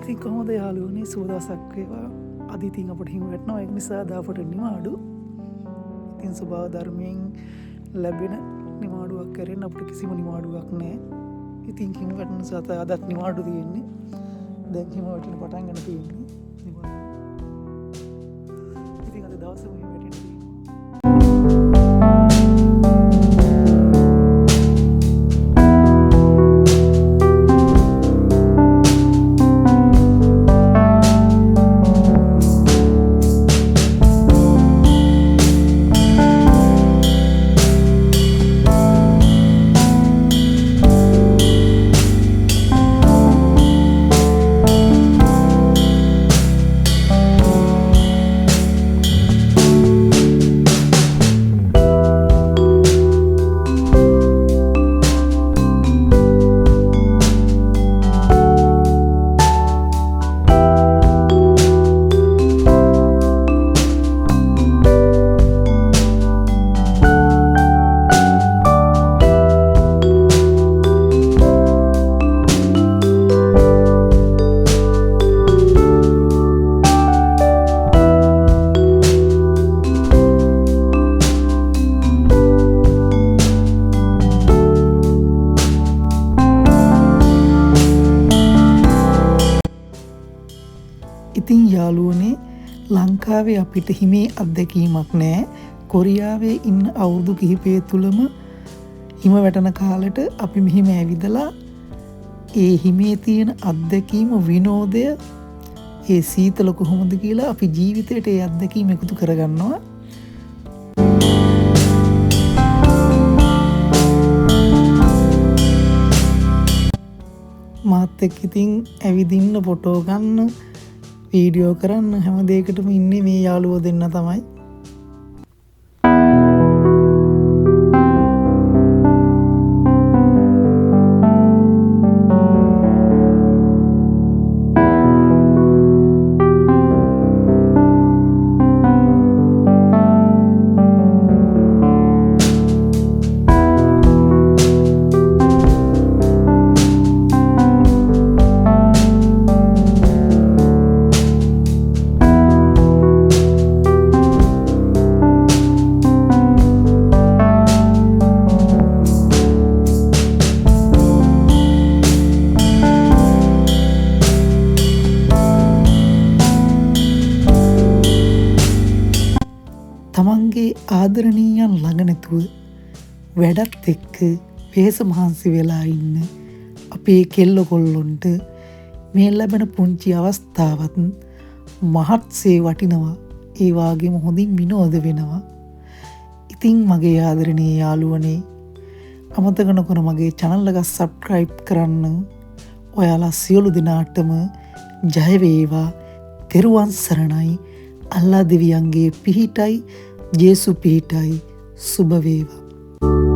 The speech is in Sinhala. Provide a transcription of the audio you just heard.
ඉතින් කොහොමද යාළුවනේ සුවදසක් වේවා. අද ඉතින් අපට හිමි වැටෙනවා. ඒක නිසා දාපට නිවාඩු. ඉතින් ස්වභාව ධර්මයෙන් ලැබෙන නිවාඩුවක් කරෙන් අපිට කිසිම නිවාඩුවක් නැහැ. ඉතින් හිමි වැටෙන සත අදත් නිවාඩු තියෙන්නේ. දැන් හිමි වැටෙන පටන් ගන්න තියෙන්නේ. නිවාඩු. ඉතින් අද දවසම හිමි වැටෙන්න තියෙනවා. ඉතින් යාළුවනේ ලංකාවේ අපිට හිමේ අත්දැකීමක් නැහැ. කොරියාවේ ඉන්න අවුරුදු කිහිපය තුලම හිම වැටෙන කාලෙට අපි මෙහිම ඇවිදලා ඒ හිමේ තියෙන අත්දැකීම විනෝදය ඒ සීතල කොහොමද කියලා අපි ජීවිතේට ඒ අත්දැකීම එකතු කරගන්නවා. මාත් එක්ක ඉතින් ඇවිදින්න ෆොටෝ ගන්න වීඩියෝ කරන්න හැම දෙයකටම ඉන්නේ මේ යාළුවෝ දෙන්න තමයි. තමන්ගේ ආදරණීයන් ළඟ නැතුව වැඩත් එක්ක වෙහෙස මහන්සි වෙලා ඉන්න අපේ කෙල්ල කොල්ලොන්ට මේ ලැබෙන පුංචි අවස්ථාවත් මහත්සේ වටිනවා. ඒ වගේම හොඳින් විනෝද වෙනවා. ඉතින් මගේ ආදරණීය යාළුවනේ අමතක නොකර මගේ channel එක subscribe කරන්න. ඔයාලා සියලු දෙනාටම ජය වේවා. තෙරුවන් සරණයි. අල්ලා දෙවියන්ගේ පිහිටයි ජේසු පිහිටයි සුබ වේවා.